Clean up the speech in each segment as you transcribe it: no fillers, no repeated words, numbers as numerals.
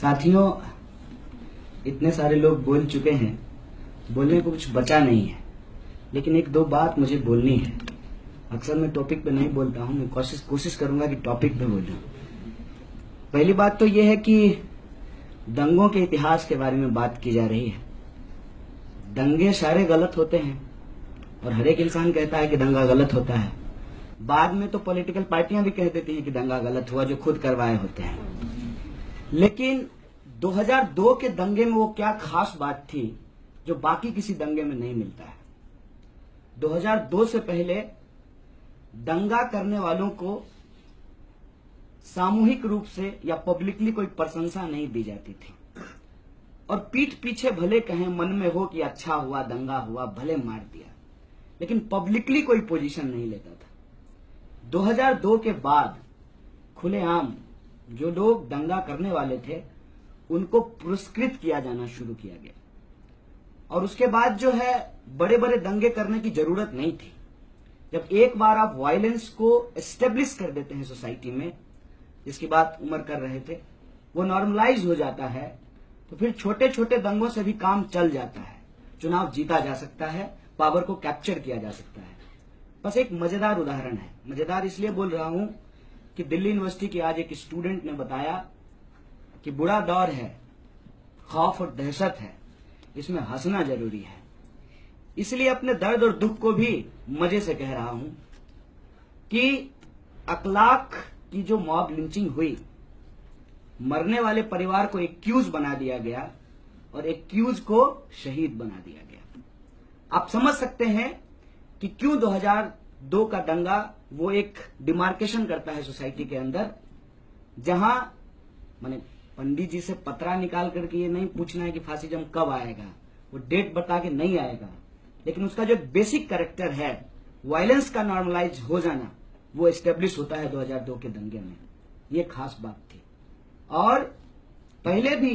साथियों, इतने सारे लोग बोल चुके हैं, बोलने को कुछ बचा नहीं है, लेकिन एक दो बात मुझे बोलनी है। अक्सर मैं टॉपिक पे नहीं बोलता हूं, मैं कोशिश करूंगा कि टॉपिक पे बोलूं। पहली बात तो यह है कि दंगों के इतिहास के बारे में बात की जा रही है। दंगे सारे गलत होते हैं और हर एक इंसान कहता है कि दंगा गलत होता है। बाद में तो पॉलिटिकल पार्टियां भी कह देती हैं कि दंगा गलत हुआ, जो खुद करवाए होते हैं। लेकिन 2002 के दंगे में वो क्या खास बात थी जो बाकी किसी दंगे में नहीं मिलता है। 2002 से पहले दंगा करने वालों को सामूहिक रूप से या पब्लिकली कोई प्रशंसा नहीं दी जाती थी, और पीठ पीछे भले कहें मन में हो कि अच्छा हुआ, दंगा हुआ, भले मार दिया, लेकिन पब्लिकली कोई पोजीशन नहीं लेता था। 2002 के बाद खुलेआम जो लोग दंगा करने वाले थे उनको पुरस्कृत किया जाना शुरू किया गया, और उसके बाद जो है बड़े बड़े दंगे करने की जरूरत नहीं थी। जब एक बार आप वायलेंस को एस्टेब्लिश कर देते हैं सोसाइटी में, जिसकी बात उमर कर रहे थे, वो नॉर्मलाइज हो जाता है, तो फिर छोटे छोटे दंगों से भी काम चल जाता है। चुनाव जीता जा सकता है, पावर को कैप्चर किया जा सकता है। बस एक मजेदार उदाहरण है। मजेदार इसलिए बोल रहा हूं कि दिल्ली यूनिवर्सिटी के आज एक स्टूडेंट ने बताया कि बुरा दौर है, खौफ और दहशत है, इसमें हंसना जरूरी है। इसलिए अपने दर्द और दुख को भी मजे से कह रहा हूं कि अखलाक की जो मॉब लिंचिंग हुई, मरने वाले परिवार को एक्यूज बना दिया गया और एक्यूज को शहीद बना दिया गया। आप समझ सकते हैं कि क्यों 2002 का दंगा वो एक डिमार्केशन करता है सोसाइटी के अंदर, जहां माने पंडित जी से पतरा निकाल करके ये नहीं पूछना है कि फासिज्म कब आएगा, वो डेट बता के नहीं आएगा, लेकिन उसका जो बेसिक कैरेक्टर है, वायलेंस का नॉर्मलाइज हो जाना, वो एस्टेब्लिश होता है 2002 के दंगे में। ये खास बात थी। और पहले भी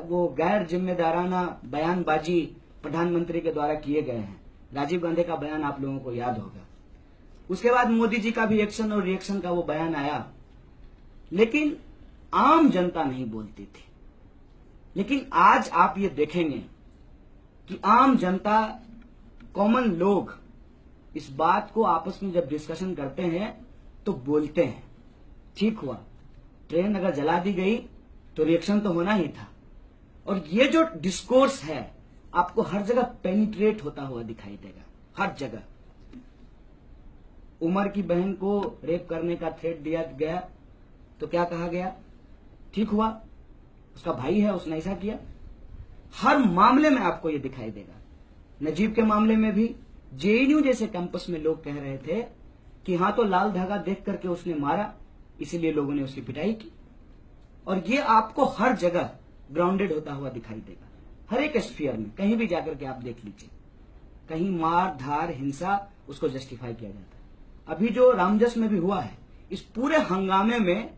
वो गैर जिम्मेदाराना बयानबाजी प्रधानमंत्री के द्वारा किए गए हैं। राजीव गांधी का बयान आप लोगों को याद होगा। उसके बाद मोदी जी का भी एक्शन और रिएक्शन का वो बयान आया, लेकिन आम जनता नहीं बोलती थी। लेकिन आज आप ये देखेंगे कि आम जनता, कॉमन लोग इस बात को आपस में जब डिस्कशन करते हैं तो बोलते हैं, ठीक हुआ, ट्रेन अगर जला दी गई तो रिएक्शन तो होना ही था। और ये जो डिस्कोर्स है आपको हर जगह पेनिट्रेट होता हुआ दिखाई देगा, हर जगह। उमर की बहन को रेप करने का थ्रेट दिया गया तो क्या कहा गया, ठीक हुआ, उसका भाई है, उसने ऐसा किया। हर मामले में आपको यह दिखाई देगा। नजीब के मामले में भी जेएनयू जैसे कैंपस में लोग कह रहे थे कि हां, तो लाल धागा देख करके उसने मारा, इसीलिए लोगों ने उसकी पिटाई की। और ये आपको हर जगह ग्राउंडेड होता हुआ दिखाई देगा, हर एक स्फीयर में। कहीं भी जाकर के आप देख लीजिए, कहीं मार धार हिंसा उसको जस्टिफाई किया जाता है। अभी जो रामजस में भी हुआ है, इस पूरे हंगामे में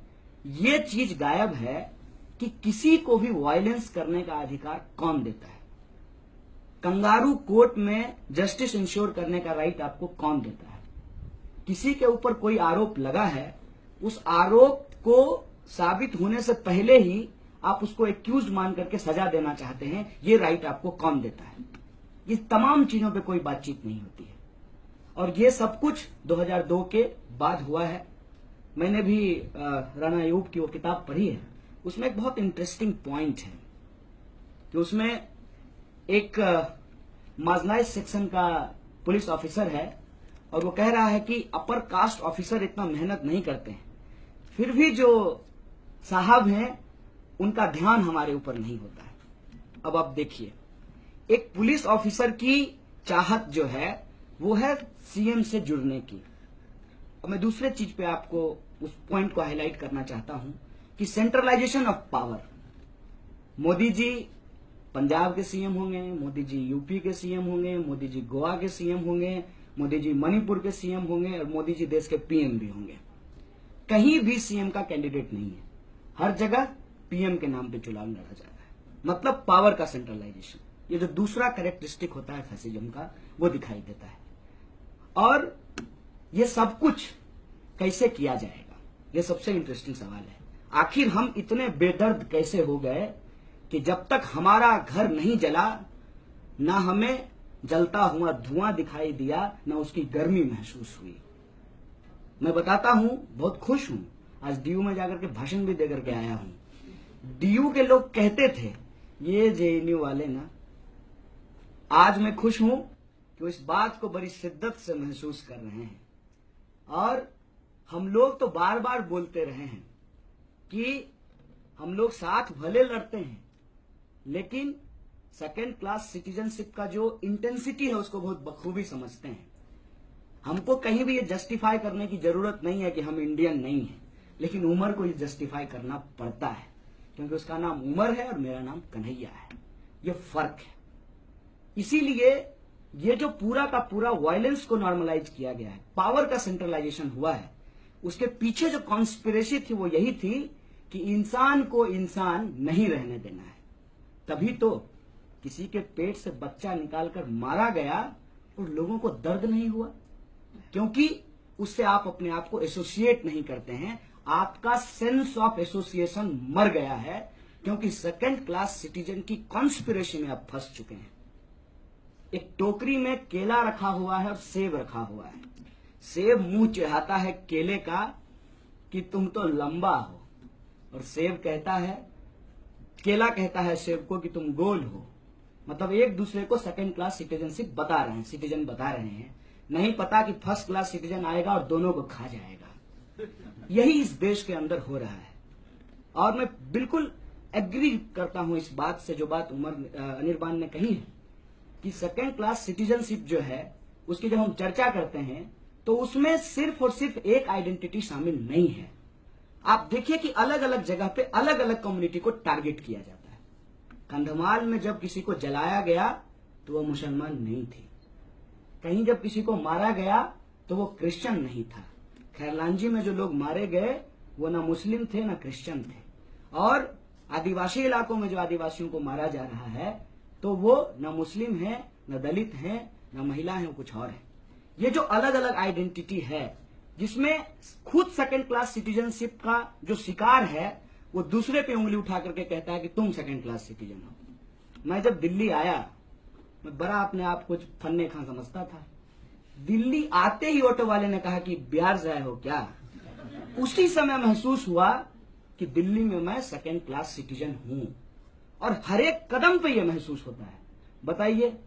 ये चीज गायब है कि किसी को भी वायलेंस करने का अधिकार कौन देता है। कंगारू कोर्ट में जस्टिस इंश्योर करने का राइट आपको कौन देता है। किसी के ऊपर कोई आरोप लगा है, उस आरोप को साबित होने से पहले ही आप उसको एक्यूज मान करके सजा देना चाहते हैं, ये राइट आपको कौन देता है। ये तमाम चीजों पे कोई बातचीत नहीं होती है, और ये सब कुछ 2002 के बाद हुआ है। मैंने भी राणा अयूब की वो किताब पढ़ी है, उसमें एक बहुत इंटरेस्टिंग पॉइंट है कि उसमें एक मार्जिनलाइज्ड सेक्शन का पुलिस ऑफिसर है, और वो कह रहा है कि अपर कास्ट ऑफिसर इतना मेहनत नहीं करते हैं, फिर भी जो साहब हैं उनका ध्यान हमारे ऊपर नहीं होता है। अब आप देखिए, एक पुलिस ऑफिसर की चाहत जो है वो है सीएम से जुड़ने की। और मैं दूसरे चीज पे आपको उस पॉइंट को हाईलाइट करना चाहता हूं कि centralisation of power. Modi ji Punjab के सीएम होंगे, मोदी जी यूपी के सीएम होंगे, मोदी जी गोवा के सीएम होंगे, मोदी जी मणिपुर के सीएम होंगे, और मोदी जी देश के पीएम भी होंगे। कहीं भी सीएम का कैंडिडेट नहीं है, हर जगह पीएम के नाम पे चुनाव लड़ा जाता है। मतलब पावर का सेंट्रलाइजेशन, ये जो दूसरा कैरेक्टरिस्टिक होता है फैसिज्म का, वो दिखाई देता है। और ये सब कुछ कैसे किया जाएगा, ये सबसे इंटरेस्टिंग सवाल है। आखिर हम इतने बेदर्द कैसे हो गए कि जब तक हमारा घर नहीं जला, ना हमें जलता हुआ धुआं दिखाई दिया, ना उसकी गर्मी महसूस हुई। मैं बताता हूं, बहुत खुश हूं, आज डीयू में जाकर के भाषण भी देकर के आया हूं। डीयू के लोग कहते थे ये जेएनयू वाले ना, आज मैं खुश हूं कि वो इस बात को बड़ी शिद्दत से महसूस कर रहे हैं। और हम लोग तो बार बार बोलते रहे हैं कि हम लोग साथ भले लड़ते हैं, लेकिन सेकेंड क्लास सिटीजनशिप का जो इंटेंसिटी है उसको बहुत बखूबी समझते हैं। हमको कहीं भी ये जस्टिफाई करने की जरूरत नहीं है कि हम इंडियन नहीं हैं, लेकिन उमर को ये जस्टिफाई करना पड़ता है, क्योंकि उसका नाम उमर है और मेरा नाम कन्हैया है। ये फर्क है। इसीलिए ये जो पूरा का पूरा वायलेंस को नॉर्मलाइज किया गया है, पावर का सेंट्रलाइजेशन हुआ है, उसके पीछे जो कॉन्स्पिरेसी थी वो यही थी कि इंसान को इंसान नहीं रहने देना है। तभी तो किसी के पेट से बच्चा निकालकर मारा गया और लोगों को दर्द नहीं हुआ, क्योंकि उससे आप अपने आप को एसोसिएट नहीं करते हैं। आपका सेंस ऑफ एसोसिएशन मर गया है, क्योंकि सेकेंड क्लास सिटीजन की कॉन्स्पिरेसी में आप फंस चुके हैं। एक टोकरी में केला रखा हुआ है और सेब रखा हुआ है। सेब मुंह चढ़ाता है केले का कि तुम तो लंबा हो, और सेब कहता है, केला कहता है सेब को कि तुम गोल हो। मतलब एक दूसरे को सेकेंड क्लास सिटीजनशिप बता रहे हैं, सिटीजन बता रहे हैं। नहीं पता कि फर्स्ट क्लास सिटीजन आएगा और दोनों को खा जाएगा। यही इस देश के अंदर हो रहा है। और मैं बिल्कुल एग्री करता हूं इस बात से, जो बात अनिर्बान ने कही है कि सेकेंड क्लास सिटीजनशिप जो है उसकी जब हम चर्चा करते हैं तो उसमें सिर्फ और सिर्फ एक आइडेंटिटी शामिल नहीं है। आप देखिए कि अलग अलग जगह पे अलग अलग कम्युनिटी को टारगेट किया जाता है। कंधमाल में जब किसी को जलाया गया तो वो मुसलमान नहीं थी। कहीं जब किसी को मारा गया तो वो क्रिश्चियन नहीं था। खैरलांजी में जो लोग मारे गए वो ना मुस्लिम थे ना क्रिश्चियन थे। और आदिवासी इलाकों में जो आदिवासियों को मारा जा रहा है तो वो न मुस्लिम है, न दलित है, न महिला है, कुछ और है। ये जो अलग अलग आइडेंटिटी है, जिसमें खुद सेकेंड क्लास सिटीजनशिप का जो शिकार है वो दूसरे पे उंगली उठा करके कहता है कि तुम सेकेंड क्लास सिटीजन हो। मैं जब दिल्ली आया, मैं बड़ा अपने आप कुछ फन्ने खां समझता था। दिल्ली आते ही ऑटो वाले ने कहा कि बिहार से आए हो क्या? उसी समय महसूस हुआ कि दिल्ली में मैं सेकेंड क्लास सिटीजन हूं, और हर एक कदम पे यह महसूस होता है। बताइए,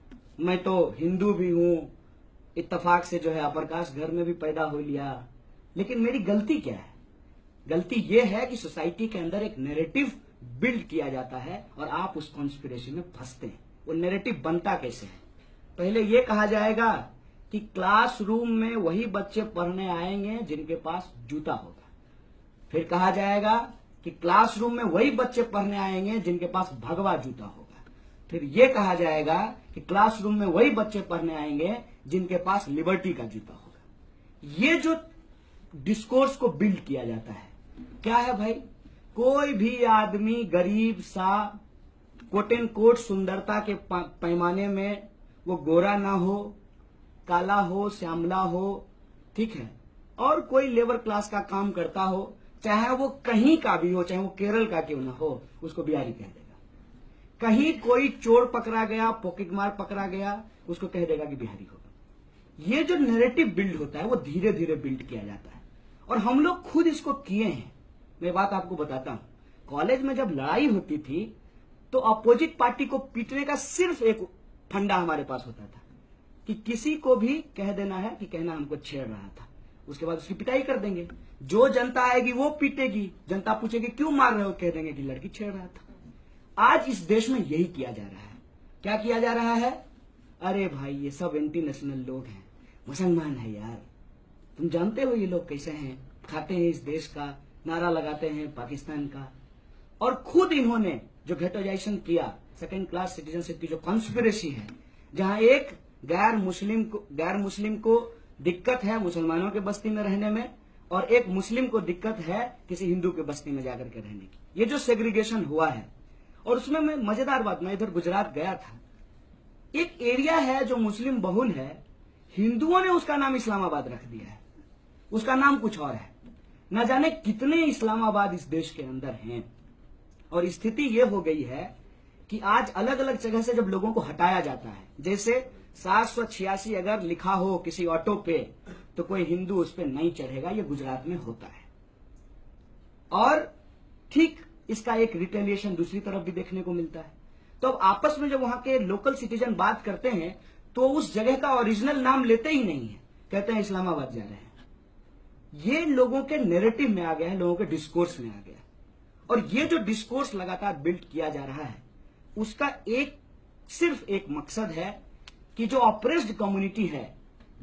मैं तो हिंदू भी हूं, इत्तेफाक से जो है अपर कास्ट घर में भी पैदा हो लिया, लेकिन मेरी गलती क्या है? गलती यह है कि सोसाइटी के अंदर एक नैरेटिव बिल्ड किया जाता है और आप उस कॉन्स्पिरेसी में फंसते हैं। वो नैरेटिव बनता कैसे है? पहले यह कहा जाएगा कि क्लासरूम में वही बच्चे पढ़ने आएंगे जिनके पास जूता होगा। फिर कहा जाएगा कि क्लासरूम में वही बच्चे पढ़ने आएंगे जिनके पास भगवा जूता होगा। फिर यह कहा जाएगा कि क्लासरूम में वही बच्चे पढ़ने आएंगे जिनके पास लिबर्टी का जूता होगा। ये जो डिस्कोर्स को बिल्ड किया जाता है, क्या है भाई? कोई भी आदमी गरीब सा, कोट एंड कोट सुंदरता के पैमाने में वो गोरा ना हो, काला हो, श्यामला हो, ठीक है, और कोई लेबर क्लास का काम करता हो, चाहे वो कहीं का भी हो, चाहे वो केरल का क्यों ना हो, उसको बिहारी कह देगा। कहीं कोई चोर पकड़ा गया, पॉकेटमार पकड़ा गया, उसको कह देगा कि बिहारी होगा। ये जो नैरेटिव बिल्ड होता है वो धीरे धीरे बिल्ड किया जाता है, और हम लोग खुद इसको किए हैं। मैं बात आपको बताता हूं, कॉलेज में जब लड़ाई होती थी तो अपोजिट पार्टी को पीटने का सिर्फ एक फंडा हमारे पास होता था कि किसी को भी कह देना है कि कहना हमको छेड़ रहा था, उसके बाद उसकी पिटाई कर देंगे। जो जनता आएगी वो पीटेगी, जनता पूछेगी क्यों मार रहे हो, कह देंगे कि लड़की छेड़ रहा था। आज इस देश में यही किया जा रहा है। क्या किया जा रहा है? अरे भाई, ये सब एंटी नेशनल लोग हैं, मुसलमान है यार, तुम जानते हो ये लोग कैसे हैं, खाते हैं इस देश का, नारा लगाते हैं पाकिस्तान का। और खुद इन्होंने जो घेटोजाइजेशन किया, सेकेंड क्लास सिटीजनशिप की जो कॉन्स्पिरेसी है, जहां एक गैर मुस्लिम को दिक्कत है मुसलमानों के बस्ती में रहने में, और एक मुस्लिम को दिक्कत है किसी हिंदू के बस्ती में जाकर के रहने की, ये जो सेग्रीगेशन हुआ है। और उसमें मैं मजेदार बात, मैं इधर गुजरात गया था, एक एरिया है जो मुस्लिम बहुल है, हिंदुओं ने उसका नाम इस्लामाबाद रख दिया है, उसका नाम कुछ और है। न जाने कितने इस्लामाबाद इस देश के अंदर हैं। और स्थिति यह हो गई है कि आज अलग अलग जगह से जब लोगों को हटाया जाता है, जैसे 786 अगर लिखा हो किसी ऑटो पे तो कोई हिंदू उस पे नहीं चढ़ेगा, ये गुजरात में होता है। और ठीक इसका एक रिटेलिएशन दूसरी तरफ भी देखने को मिलता है। तो अब आपस में जब वहां के लोकल सिटीजन बात करते हैं तो उस जगह का ओरिजिनल नाम लेते ही नहीं है, कहते हैं इस्लामाबाद जा रहे हैं। ये लोगों के नैरेटिव में आ गया है, लोगों के डिस्कोर्स में आ गया। और ये जो डिस्कोर्स लगातार बिल्ड किया जा रहा है उसका सिर्फ एक मकसद है कि जो ऑप्रेस्ड कम्युनिटी है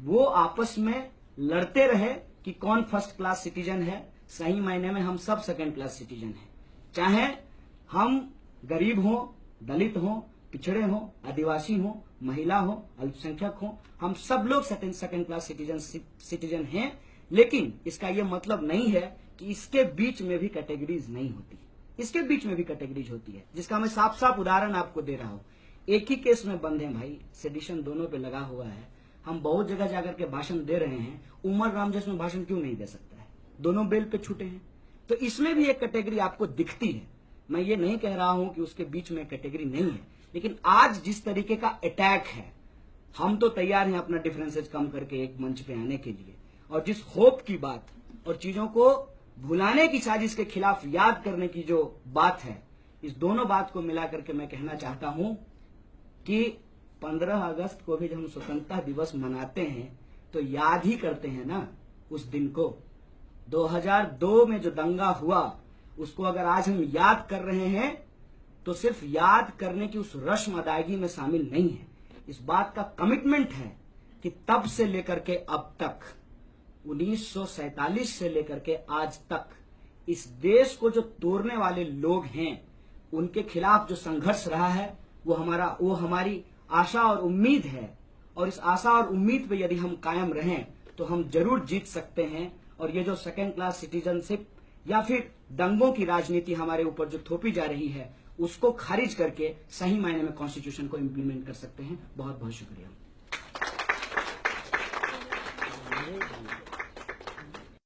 वो आपस में लड़ते रहे कि कौन फर्स्ट क्लास सिटीजन है। सही मायने में हम सब सेकंड क्लास सिटीजन हैं, चाहे हम गरीब हो, दलित हो, पिछड़े हो, आदिवासी हो, महिला हो, अल्पसंख्यक हो, हम सब लोग सेकंड क्लास सिटीजन हैं। लेकिन इसका यह मतलब नहीं है कि इसके बीच में भी कैटेगरीज नहीं होती। इसके बीच में भी कैटेगरीज होती है, जिसका मैं साफ साफ उदाहरण आपको दे रहा हूं। एक ही केस में बंद है भाई, सेडिशन दोनों पे लगा हुआ है। हम बहुत जगह जाकर के भाषण दे रहे हैं, उमर रामजस में भाषण क्यों नहीं दे सकता है? दोनों बेल पे छूटे हैं। तो इसमें भी एक कैटेगरी आपको दिखती है। मैं ये नहीं कह रहा हूं कि उसके बीच में कैटेगरी नहीं है, लेकिन आज जिस तरीके का अटैक है, हम तो तैयार हैं अपना डिफरेंसेज कम करके एक मंच पे आने के लिए। और जिस होप की बात और चीजों को भुलाने की साजिश के खिलाफ याद करने की जो बात है, इस दोनों बात को मिला करके मैं कहना चाहता हूं कि 15 अगस्त को भी जब हम स्वतंत्रता दिवस मनाते हैं तो याद ही करते हैं ना उस दिन को। 2002 में जो दंगा हुआ उसको अगर आज हम याद कर रहे हैं तो सिर्फ याद करने की उस रस्म अदायगी में शामिल नहीं है। इस बात का कमिटमेंट है कि तब से लेकर के अब तक, 1947 से लेकर के आज तक, इस देश को जो तोड़ने वाले लोग हैं उनके खिलाफ जो संघर्ष रहा है वो हमारी आशा और उम्मीद है। और इस आशा और उम्मीद पे यदि हम कायम रहें तो हम जरूर जीत सकते हैं। और ये जो सेकंड क्लास सिटीजनशिप या फिर दंगों की राजनीति हमारे ऊपर जो थोपी जा रही है उसको खारिज करके सही मायने में कॉन्स्टिट्यूशन को इम्प्लीमेंट कर सकते हैं। बहुत बहुत शुक्रिया।